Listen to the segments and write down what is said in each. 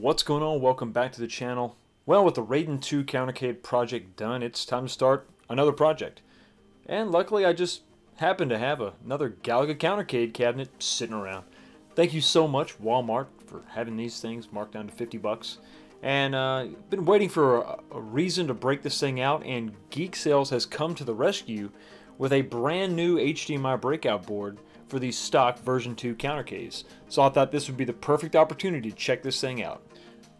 What's going on? Welcome back to the channel. Well, with the V2 Countercade project done, it's time to start another project. And luckily I just happen to have another Galaga Countercade cabinet sitting around. Thank you so much, Walmart, for having these things marked down to 50 bucks. And been waiting for a reason to break this thing out, and Geek Sales has come to the rescue with a brand new HDMI breakout board for these stock version 2 countercades. So I thought this would be the perfect opportunity to check this thing out.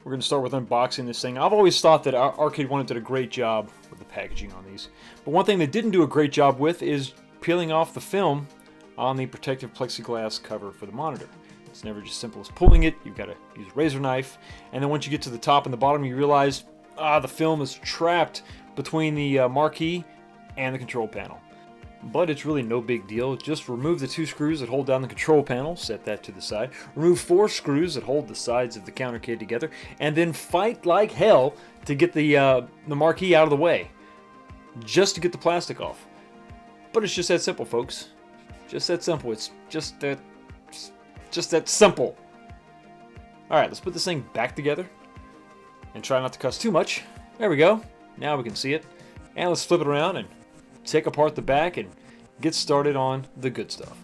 We're going to start with unboxing this thing. I've always thought that Arcade1up did a great job with the packaging on these. But one thing they didn't do a great job with is peeling off the film on the protective plexiglass cover for the monitor. It's never just simple as pulling it. You've got to use a razor knife. And then once you get to the top and the bottom, you realize the film is trapped between the marquee and the control panel. But it's really no big deal. Just remove the 2 screws that hold down the control panel, set that to the side. Remove 4 screws that hold the sides of the countercade together, and then fight like hell to get the marquee out of the way, just to get the plastic off. But it's just that simple, folks. Just that simple. It's just that simple. All right, let's put this thing back together and try not to cuss too much. There we go. Now we can see it. And let's flip it around and take apart the back and get started on the good stuff.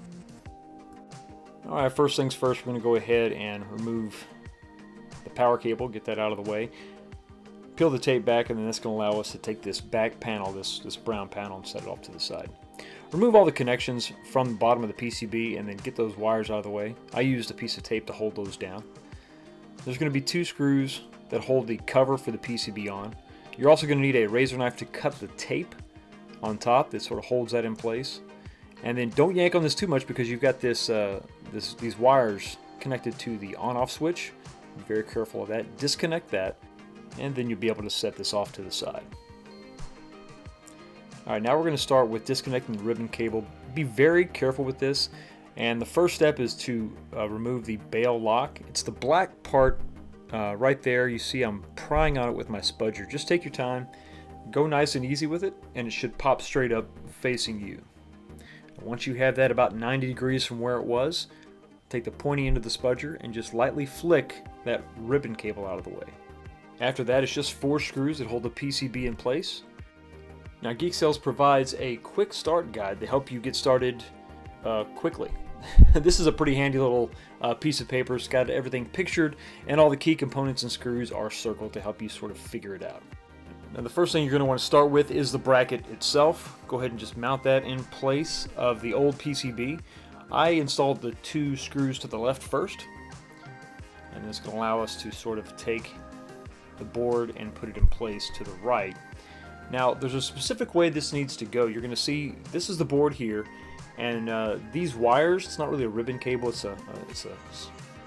Alright, first things first, we're going to go ahead and remove the power cable, get that out of the way. Peel the tape back, and then that's going to allow us to take this back panel, this brown panel, and set it off to the side. Remove all the connections from the bottom of the PCB and then get those wires out of the way. I used a piece of tape to hold those down. There's going to be 2 screws that hold the cover for the PCB on. You're also going to need a razor knife to cut the tape on top that sort of holds that in place. And then don't yank on this too much because you've got these wires connected to the on-off switch. Be very careful of that. Disconnect that, and then you'll be able to set this off to the side. Alright, now we're going to start with disconnecting the ribbon cable. Be very careful with this, and the first step is to remove the bail lock. It's the black part right there. You see I'm prying on it with my spudger. Just take your time. Go nice and easy with it, and it should pop straight up facing you. Once you have that about 90 degrees from where it was, take the pointy end of the spudger and just lightly flick that ribbon cable out of the way. After that, it's just 4 screws that hold the PCB in place. Now, Geek Sales provides a quick start guide to help you get started quickly. This is a pretty handy little piece of paper. It's got everything pictured, and all the key components and screws are circled to help you sort of figure it out. Now, the first thing you're going to want to start with is the bracket itself. Go ahead and just mount that in place of the old PCB. I installed the 2 screws to the left first, and this is going to allow us to sort of take the board and put it in place to the right. Now, there's a specific way this needs to go. You're going to see this is the board here, and these wires, it's not really a ribbon cable, it's a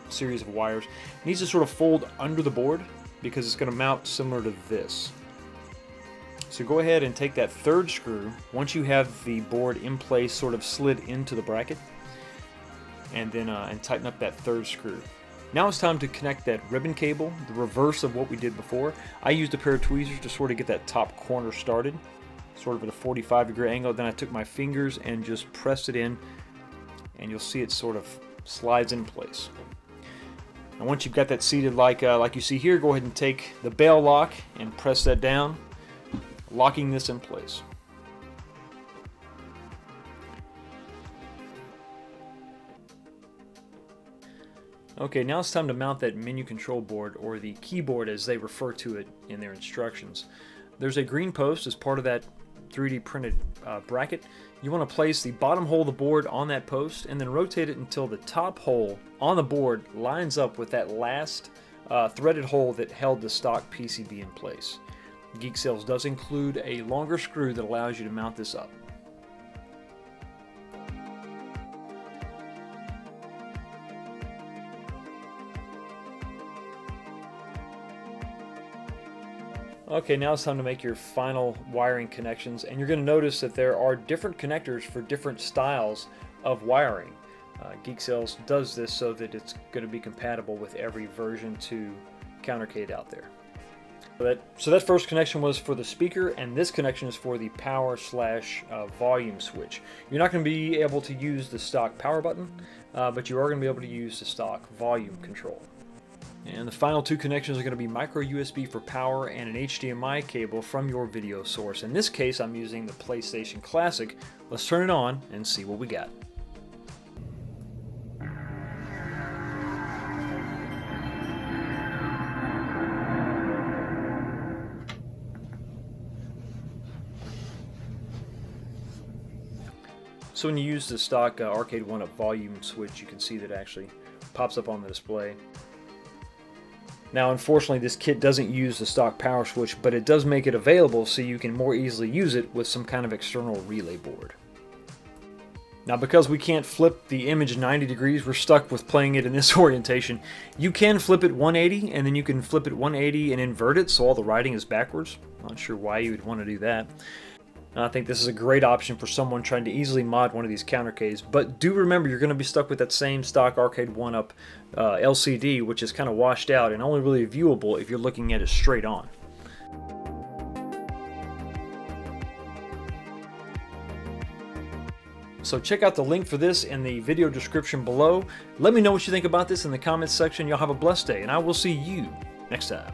series of wires. It needs to sort of fold under the board because it's going to mount similar to this. So go ahead and take that 3rd screw, once you have the board in place, sort of slid into the bracket, and then tighten up that 3rd screw. Now it's time to connect that ribbon cable, the reverse of what we did before. I used a pair of tweezers to sort of get that top corner started, sort of at a 45-degree angle. Then I took my fingers and just pressed it in, and you'll see it sort of slides in place. And once you've got that seated like you see here, go ahead and take the bail lock and press that down, locking this in place. Okay, now it's time to mount that menu control board, or the keyboard as they refer to it in their instructions. There's a green post as part of that 3D printed bracket. You want to place the bottom hole of the board on that post and then rotate it until the top hole on the board lines up with that last threaded hole that held the stock PCB in place. Geek Sales does include a longer screw that allows you to mount this up. Okay, now it's time to make your final wiring connections, and you're going to notice that there are different connectors for different styles of wiring. Geek Sales does this so that it's going to be compatible with every version 2 countercade out there. So that first connection was for the speaker, and this connection is for the power/volume switch. You're not going to be able to use the stock power button, but you are going to be able to use the stock volume control. And the final two connections are going to be micro USB for power and an HDMI cable from your video source. In this case, I'm using the PlayStation Classic. Let's turn it on and see what we got. So when you use the stock Arcade1up volume switch, you can see that it actually pops up on the display. Now, unfortunately, this kit doesn't use the stock power switch, but it does make it available so you can more easily use it with some kind of external relay board. Now, because we can't flip the image 90 degrees, we're stuck with playing it in this orientation. You can flip it 180, and then you can flip it 180 and invert it so all the writing is backwards. Not sure why you would want to do that. I think this is a great option for someone trying to easily mod one of these countercades, but do remember you're going to be stuck with that same stock Arcade1up LCD, which is kind of washed out and only really viewable if you're looking at it straight on. So check out the link for this in the video description below. Let me know what you think about this in the comments section. Y'all have a blessed day, and I will see you next time.